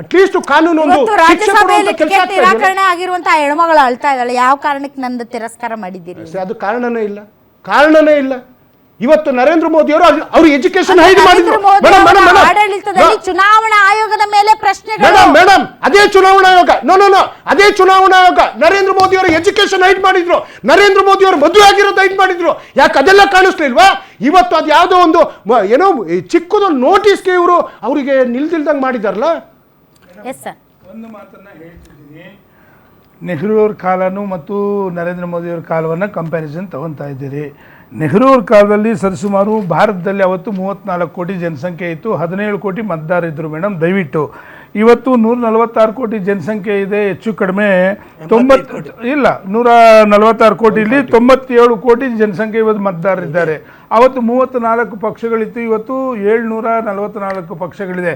At least ಕಾನೂನು ಒಂದು ರಾಜ್ಯಸಭೆಯಲ್ಲಿ ಟಿಕೆಟ್ ನಿರಾಕರಣೆ ಆಗಿರುವಂತಹ ಹೆಣ್ಮಗಳು ಅಳ್ತಾ ಇದ್ದಾಳೆ. ಯಾವ ಕಾರಣಕ್ಕೆ ನಂದು ತಿರಸ್ಕಾರ ಮಾಡಿದ್ದೀರಿ? ಅದು ಕಾರಣನೇ ಇಲ್ಲ. ಇವತ್ತು ನರೇಂದ್ರ ಮೋದಿ ಅವರು ಎಜುಕೇಶನ್ ಹೈಡ್ ಮಾಡಿದ್ರು. ಆಡಳಿತದಲ್ಲಿ ಚುನಾವಣಾ ಆಯೋಗದ ಮೇಲೆ ಪ್ರಶ್ನೆಗಳು. ಮೇಡಮ್ ಅದೇ ಚುನಾವಣಾ ಆಯೋಗ ಅದೇ ಚುನಾವಣಾ ಆಯೋಗ ನರೇಂದ್ರ ಮೋದಿ ಅವರು ಎಜುಕೇಶನ್ ಹೈಡ್ ಮಾಡಿದ್ರು. ನರೇಂದ್ರ ಮೋದಿ ಅವರು ಮದುವೆ ಆಗಿರೋದು ಹೈಡ್ ಮಾಡಿದ್ರು. ಯಾಕೆ ಅದೆಲ್ಲ ಕಾಣಿಸ್ಲಿಲ್ವಾ? ಇವತ್ತು ಅದು ಯಾವುದೋ ಒಂದು ಏನೋ ಚಿಕ್ಕದೊಂದು ನೋಟಿಸ್ಗೆ ಇವರು ಅವರಿಗೆ ನಿಲ್ದಿಲ್ದಂಗೆ ಮಾಡಿದಾರಲ್ಲ. ಒಂದು ಮಾತನ್ನ ಹೇಳ್ತಿದ್ದೀನಿ, ನೆಹರು ಅವ್ರ ಕಾಲನು ಮತ್ತು ನರೇಂದ್ರ ಮೋದಿ ಅವ್ರ ಕಾಲವನ್ನು ಕಂಪ್ಯಾರಿಸನ್ ತಗೊತಾ ಇದ್ದೀರಿ. ನೆಹರು ಅವ್ರ ಕಾಲದಲ್ಲಿ ಸರಿಸುಮಾರು ಭಾರತದಲ್ಲಿ ಅವತ್ತು 34 ಕೋಟಿ ಜನಸಂಖ್ಯೆ ಇತ್ತು, 17 ಕೋಟಿ ಮತದಾರರಿದ್ದರು ಮೇಡಮ್. ದಯವಿಟ್ಟು ಇವತ್ತು 146 ಕೋಟಿ ಜನಸಂಖ್ಯೆ ಇದೆ, ಹೆಚ್ಚು ಕಡಿಮೆ 146 ಕೋಟಿಲಿ 97 ಕೋಟಿ ಜನಸಂಖ್ಯೆ ಇವತ್ತು ಮತದಾರರಿದ್ದಾರೆ. ಅವತ್ತು 34 ಪಕ್ಷಗಳಿತ್ತು, ಇವತ್ತು 744 ಪಕ್ಷಗಳಿದೆ.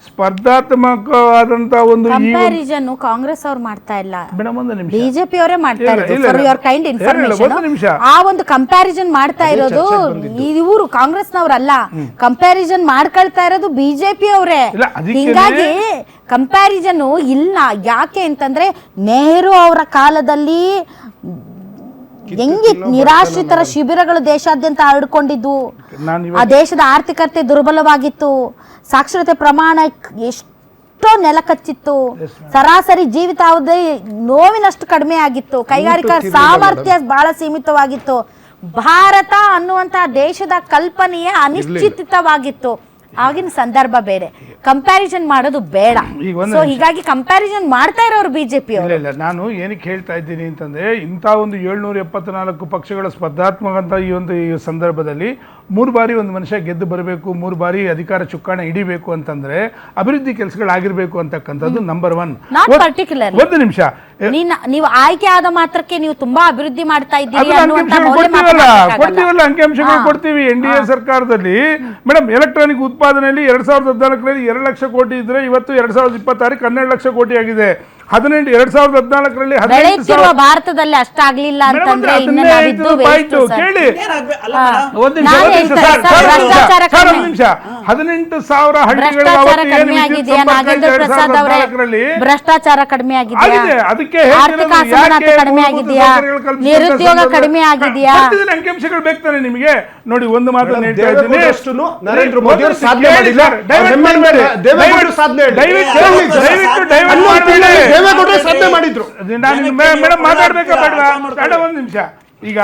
ಸ್ಪರ್ಧಾತ್ಮಕವಾದಂತ ಒಂದು ಕಂಪ್ಯಾರಿಸನ್ ಕಾಂಗ್ರೆಸ್ ಅವ್ರು ಮಾಡ್ತಾ ಇಲ್ಲ ಮೇಡಮ್, ಒಂದು ನಿಮಿಷ, ಬಿಜೆಪಿ ಅವರೇ ಮಾಡ್ತಾ ಇರೋದು. ಆ ಒಂದು ಕಂಪ್ಯಾರಿಸನ್ ಮಾಡ್ತಾ ಇರೋದು ಇವರು ಕಾಂಗ್ರೆಸ್ನವರಲ್ಲ, ಕಂಪ್ಯಾರಿಸನ್ ಮಾಡ್ಕೊಳ್ತಾ ಇರೋದು ಬಿಜೆಪಿ ಅವರೇ. ಹಿಂಗಾಗಿ ಕಂಪ್ಯಾರಿಸನ್ ಇಲ್ಲ. ಯಾಕೆ ಅಂತಂದ್ರೆ ನೆಹರು ಅವರ ಕಾಲದಲ್ಲಿ ಹೆಂಗಿ ನಿರಾಶ್ರಿತರ ಶಿಬಿರಗಳು ದೇಶಾದ್ಯಂತ ಹರಡಿಕೊಂಡಿದ್ವು, ಆ ದೇಶದ ಆರ್ಥಿಕತೆ ದುರ್ಬಲವಾಗಿತ್ತು, ಸಾಕ್ಷರತೆ ಪ್ರಮಾಣ ಎಷ್ಟೋ ನೆಲಕಚ್ಚಿತ್ತು, ಸರಾಸರಿ ಜೀವಿತಾವಧಿ ನೋವಿನಷ್ಟು ಕಡಿಮೆ ಆಗಿತ್ತು, ಕೈಗಾರಿಕಾ ಸಾಮರ್ಥ್ಯ ಬಹಳ ಸೀಮಿತವಾಗಿತ್ತು, ಭಾರತ ಅನ್ನುವಂತಹ ದೇಶದ ಕಲ್ಪನೆಯೇ ಅನಿಶ್ಚಿತವಾಗಿತ್ತು. ಆಗಿನ ಸಂದರ್ಭ ಬೇರೆ, ಕಂಪ್ಯಾರಿಸನ್ ಮಾಡೋದು ಬೇಡ. ಸೊ ಹೀಗಾಗಿ ಕಂಪ್ಯಾರಿಸನ್ ಮಾಡ್ತಾ ಇರೋರು ಬಿಜೆಪಿ ಅವರು. ಇಲ್ಲ, ನಾನು ಏನಕ್ಕೆ ಹೇಳ್ತಾ ಇದ್ದೀನಿ ಅಂತಂದ್ರೆ, ಇಂಥ ಒಂದು 774 ಪಕ್ಷಗಳ ಸ್ಪರ್ಧಾತ್ಮಕ ಅಂತ ಈ ಸಂದರ್ಭದಲ್ಲಿ 3 ಬಾರಿ ಒಂದು ಮನುಷ್ಯ ಗೆದ್ದು ಬರಬೇಕು, 3 ಬಾರಿ ಅಧಿಕಾರ ಚುಕ್ಕಾಣ ಹಿಡಿಬೇಕು ಅಂತಂದ್ರೆ ಅಭಿವೃದ್ಧಿ ಕೆಲಸಗಳಾಗಿರ್ಬೇಕು ಅಂತಕ್ಕಂಥದ್ದು ನಂಬರ್ 1. ಪರ್ಟಿಕ್ಯುಲರ್ ಒಂದು ನಿಮಿಷ, ನೀವು ಆಯ್ಕೆ ಆದ ಮಾತ್ರಕ್ಕೆ ನೀವು ತುಂಬಾ ಅಭಿವೃದ್ಧಿ ಮಾಡ್ತಾ ಇದ್ದೀರಿ ಕೊಡ್ತೀವಲ್ಲ, ಅಂಕಿಅಂಶಗಳು ಕೊಡ್ತೀವಿ. NDA ಸರ್ಕಾರದಲ್ಲಿ ಮೇಡಮ್ ಎಲೆಕ್ಟ್ರಾನಿಕ್ ಉತ್ಪಾದನೆಯಲ್ಲಿ 2014ರಲ್ಲಿ 2 ಲಕ್ಷ ಕೋಟಿ ಇದ್ರೆ ಇವತ್ತು 2026ಕ್ಕೆ 12 ಲಕ್ಷ ಕೋಟಿ ಆಗಿದೆ. 2014ರಲ್ಲಿ ಭಾರತದಲ್ಲಿ ಅಷ್ಟಾಗ್ಲಿಲ್ಲ ಅಂತಂದ್ರೆ ಕೇಳಿ, ಒಂದು ನಿಮಿಷ, 18,000 ಭ್ರಷ್ಟಾಚಾರ ಕಡಿಮೆ ಆಗಿದೆಯಾ? ಅದಕ್ಕೆ ಆರ್ಥಿಕ ಅಸಮಾನತೆ ಕಡಿಮೆ ಆಗಿದೆಯಾ? ನಿರುದ್ಯೋಗ ಕಡಿಮೆ ಆಗಿದೆಯಾ? ಅಂಕಿಅಂಶಗಳು ಬೇಕಾನೆ ನಿಮಗೆ. ನೋಡಿ, ಒಂದು ಮಾತನ್ನು ಹೇಳ್ತಾ ಇದ್ದೀನಿ, ನರೇಂದ್ರ ಮೋದಿ ಅವರು ಸಾಧನೆ ಮಾಡಿಲ್ಲ. ಸಾಧನೆ ಮಾಡಿದ್ರು. ಮೇಡಮ್ ಮಾತಾಡ್ಬೇಕಾ ಬೇಡವಾ? ಒಂದು ನಿಮಿಷ. ಈಗ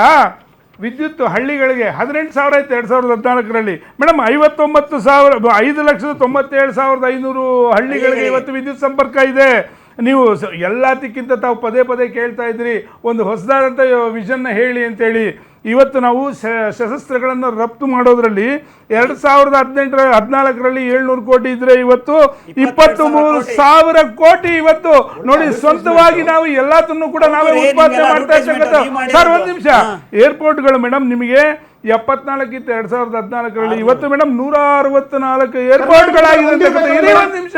ವಿದ್ಯುತ್ ಹಳ್ಳಿಗಳಿಗೆ 18,000 ಇತ್ತು 2014ರಲ್ಲಿ ಮೇಡಮ್. 5,97,500 ಹಳ್ಳಿಗಳಿಗೆ ಇವತ್ತು ವಿದ್ಯುತ್ ಸಂಪರ್ಕ ಇದೆ. ನೀವು ಎಲ್ಲದಕ್ಕಿಂತ ತಾವು ಪದೇ ಪದೇ ಕೇಳ್ತಾ ಇದ್ರಿ ಒಂದು ಹೊಸದಾದಂಥ ವಿಷನ್ನ ಹೇಳಿ ಅಂತೇಳಿ. ಇವತ್ತು ನಾವು ಶಸ್ತ್ರಾಸ್ತ್ರಗಳನ್ನು ರಫ್ತು ಮಾಡೋದ್ರಲ್ಲಿ 2014ರಲ್ಲಿ 700 ಕೋಟಿ ಇದ್ರೆ ಇವತ್ತು 23,000 ಕೋಟಿ ಇವತ್ತು ನೋಡಿ ಸ್ವಂತವಾಗಿ ನಾವು ಎಲ್ಲದನ್ನು ಕೂಡ ನಾವೇ ಉತ್ಪಾದನೆ ಮಾಡ್ತಾ ಇರ್ತಕ್ಕಂಥ. ಸರ್ ಒಂದು ನಿಮಿಷ, ಏರ್ಪೋರ್ಟ್ಗಳು ಮೇಡಮ್ ನಿಮಗೆ 74 ಇತ್ತು 2014ರಲ್ಲಿ, ಇವತ್ತು ಮೇಡಮ್ 164 ಏರ್ಪೋರ್ಟ್ಗಳಾಗಿದೆ. ಒಂದು ನಿಮಿಷ,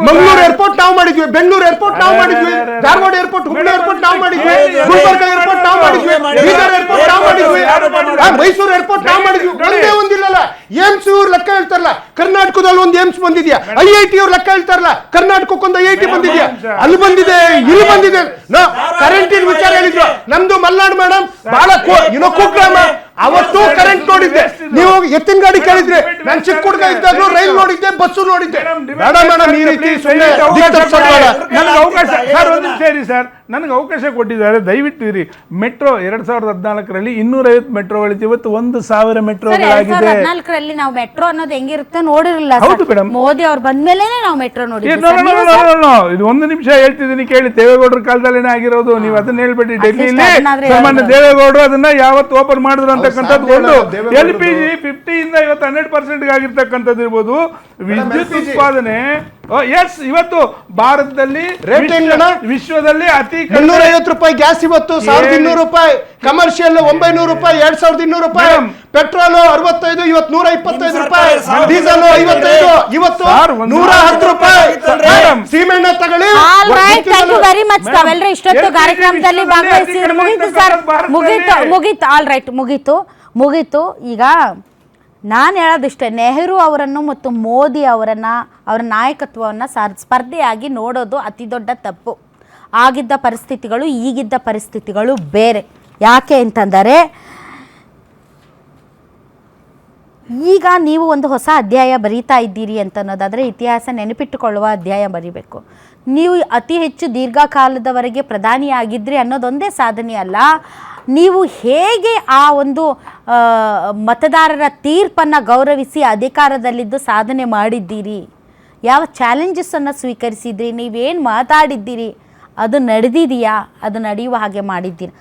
ಮಂಗಳೂರು ಏರ್ಪೋರ್ಟ್ ನಾವು ಮಾಡಿದ್ವಿ, ಬೆಂಗಳೂರು ಏರ್ಪೋರ್ಟ್ ನಾವು ಮಾಡಿದ್ವಿ, ಧಾರವಾಡ ಏರ್ಪೋರ್ಟ್, ಹುಬ್ಳಿ ಏರ್ಪೋರ್ಟ್ ನಾವು ಮಾಡಿದ್ವಿ, ಗುಲ್ಬರ್ಗ ಏರ್ಪೋರ್ಟ್ ನಾವು ಮಾಡಿದ್ವಿ, ಬೀದರ್ ಏರ್ಪೋರ್ಟ್ ನಾವು ಮಾಡಿದ್ವಿ, ಮೈಸೂರು ಏರ್ಪೋರ್ಟ್ ನಾವು ಮಾಡಿದ್ವಿ. ಒಂದೇ ಒಂದಿಲ್ಲಲ್ಲ. ಏಮ್ಸ್ ಇವ್ರು ಲೆಕ್ಕ ಹೇಳ್ತಾರಲ್ಲ, ಕರ್ನಾಟಕದಲ್ಲಿ ಒಂದು ಏಮ್ಸ್ ಬಂದಿದ್ಯಾ? IIT ಅವ್ರು ಲೆಕ್ಕ ಹೇಳ್ತಾರಲ್ಲ, ಕರ್ನಾಟಕಕ್ಕೊಂದು IIT ಬಂದಿದ್ಯಾ? ಅಲ್ಲಿ ಬಂದಿದೆ, ಇಲ್ಲಿ ಬಂದಿದೆ. ಕರೆಂಟಿನ ವಿಚಾರ ಹೇಳಿದ್ರು, ನಮ್ದು ಮಲ್ನಾಡು ಮೇಡಮ್ ಬಹಳ ಕುಗ್ರಾಮ. ಅವತ್ತು ಕರೆಂಟ್ ನೋಡಿದ್ದೆ, ನೀವು ಎತ್ತಿನ ಗಾಡಿ ಕೇಳಿದ್ರೆ ನಾನು ಚಿಕ್ಕ ಹುಡುಗ ಇದ್ದಾಗಲೂ ರೈಲ್ ನೋಡಿದ್ದೆ, ಬಸ್ಸು ನೋಡಿದ್ದೆ. ಬೇಡ ಮೇಡಮ್ ಈ ರೀತಿ ನನಗೆ ಅವಕಾಶ ಕೊಟ್ಟಿದ್ದಾರೆ, ದಯವಿಟ್ಟು ಇರಿ. ಮೆಟ್ರೋ 2014ರಲ್ಲಿ 250 ಮೆಟ್ರೋಗಳಿತ್ತು, ಇವತ್ತು 1,000 ಮೆಟ್ರೋಗಳಾಗಿದೆ. 2014ರಲ್ಲಿ ನಾವು ಮೆಟ್ರೋ ಅನ್ನೋದು ಹೆಂಗಿರುತ್ತೆ ನೋಡಿರಲಿಲ್ಲ. ಹೌದು ಮೇಡಮ್, ಮೋದಿ ಅವ್ರು ಬಂದ್ಮೇಲೆ ನಾವು ಮೆಟ್ರೋ ನೋಡಿದ್ವಿ. ಇದು ಒಂದು ನಿಮಿಷ ಹೇಳ್ತಿದ್ದೀನಿ ಕೇಳಿ. ದೇವೇಗೌಡರ ಕಾಲದಲ್ಲೇನೆ ಆಗಿರೋದು, ನೀವು ಅದನ್ನ ಹೇಳ್ಬೇಡಿ. ಡೆಲ್ಲಿಯಲ್ಲಿ ಸಾಮಾನ್ಯ ದೇವೇಗೌಡರು ಅದನ್ನ ಯಾವತ್ತು ಓಪನ್ ಮಾಡಿದ್ರು ಅಂತಕ್ಕಂಥದ್ದು ಒಂದು. LPG 50 ಇಂದ ಇವತ್ತು 100% ಆಗಿರ್ತಕ್ಕಂಥದ್ದು ಇರ್ಬೋದು. ವಿದ್ಯುತ್ ಉತ್ಪಾದನೆ ಇವತ್ತು ಭಾರತದಲ್ಲಿ ವಿಶ್ವದಲ್ಲಿ ಅತಿ 250 ರೂಪಾಯಿ ಗ್ಯಾಸ್, ಇವತ್ತು 1,200 ರೂಪಾಯಿ ಕಮರ್ಷಿಯಲ್, 900 ರೂಪಾಯಿ, 2,200 ರೂಪಾಯಿ ಪೆಟ್ರೋಲ್ 65, ಇವತ್ತು 125 ರೂಪಾಯಿ, ಡೀಸೆಲ್ 55, ಇವತ್ತು 110 ರೂಪಾಯಿ. ಸೀಮೆಣ್ಣೆ ತಗೊಳ್ಳಿ. ವೆರಿ ಮಚ್ ತಾವೆಲ್ಲರೂ ಇಷ್ಟೊತ್ತು ಕಾರ್ಯಕ್ರಮದಲ್ಲಿ ಭಾಗವಹಿಸಿದ್ರು. ಮುಗೀತು ಸರ್, ಮುಗೀತು. ಆಲ್ ರೈಟ್, ಮುಗೀತು. ಈಗ ನಾನು ಹೇಳೋದಿಷ್ಟೇ, ನೆಹರು ಅವರನ್ನು ಮತ್ತು ಮೋದಿ ಅವರನ್ನು, ಅವರ ನಾಯಕತ್ವವನ್ನು ಸ್ಪರ್ಧೆಯಾಗಿ ನೋಡೋದು ಅತಿ ದೊಡ್ಡ ತಪ್ಪು. ಆಗಿದ್ದ ಪರಿಸ್ಥಿತಿಗಳು ಈಗಿದ್ದ ಪರಿಸ್ಥಿತಿಗಳು ಬೇರೆ. ಯಾಕೆ ಅಂತಂದರೆ, ಈಗ ನೀವು ಒಂದು ಹೊಸ ಅಧ್ಯಾಯ ಬರೀತಾ ಇದ್ದೀರಿ ಅಂತ ಅನ್ನೋದಾದರೆ ಇತಿಹಾಸ ನೆನಪಿಟ್ಟುಕೊಳ್ಳುವ ಅಧ್ಯಾಯ ಬರೀಬೇಕು. ನೀವು ಅತಿ ಹೆಚ್ಚು ದೀರ್ಘಕಾಲದವರೆಗೆ ಪ್ರಧಾನಿಯಾಗಿದ್ರಿ ಅನ್ನೋದೊಂದೇ ಸಾಧನೆ ಅಲ್ಲ, ನೀವು ಹೇಗೆ ಆ ಒಂದು ಮತದಾರರ ತೀರ್ಪನ್ನು ಗೌರವಿಸಿ ಅಧಿಕಾರದಲ್ಲಿದ್ದು ಸಾಧನೆ ಮಾಡಿದ್ದೀರಿ, ಯಾವ ಚಾಲೆಂಜಸ್ಸನ್ನು ಸ್ವೀಕರಿಸಿದ್ರಿ, ನೀವೇನು ಮಾತಾಡಿದ್ದೀರಿ, ಅದು ನಡೆದಿದೆಯಾ, ಅದು ನಡೆಯುವ ಹಾಗೆ ಮಾಡಿದ್ದೀರಿ.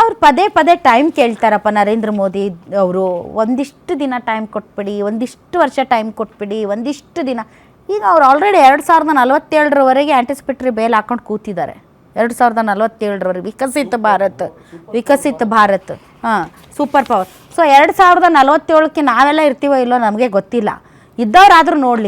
ಅವ್ರು ಪದೇ ಪದೇ ಟೈಮ್ ಕೇಳ್ತಾರಪ್ಪ ನರೇಂದ್ರ ಮೋದಿ ಅವರು, ಒಂದಿಷ್ಟು ದಿನ ಟೈಮ್ ಕೊಟ್ಬಿಡಿ, ಒಂದಿಷ್ಟು ವರ್ಷ ಟೈಮ್ ಕೊಟ್ಬಿಡಿ, ಒಂದಿಷ್ಟು ದಿನ. ಈಗ ಅವ್ರು ಆಲ್ರೆಡಿ 2047ರವರೆಗೆ ಆ್ಯಂಟಿಸಿಪೇಟ್ರಿ ಬೇಲ್ ಹಾಕೊಂಡು ಕೂತಿದ್ದಾರೆ. 2047ರವರೆಗೆ ವಿಕಸಿತ ಭಾರತ್ ಹಾಂ, ಸೂಪರ್ ಪವರ್. ಸೊ 2047ಕ್ಕೆ ನಾವೆಲ್ಲ ಇರ್ತೀವೋ ಇಲ್ಲೋ ನಮಗೆ ಗೊತ್ತಿಲ್ಲ, ಇದ್ದವರಾದರೂ ನೋಡಲಿ.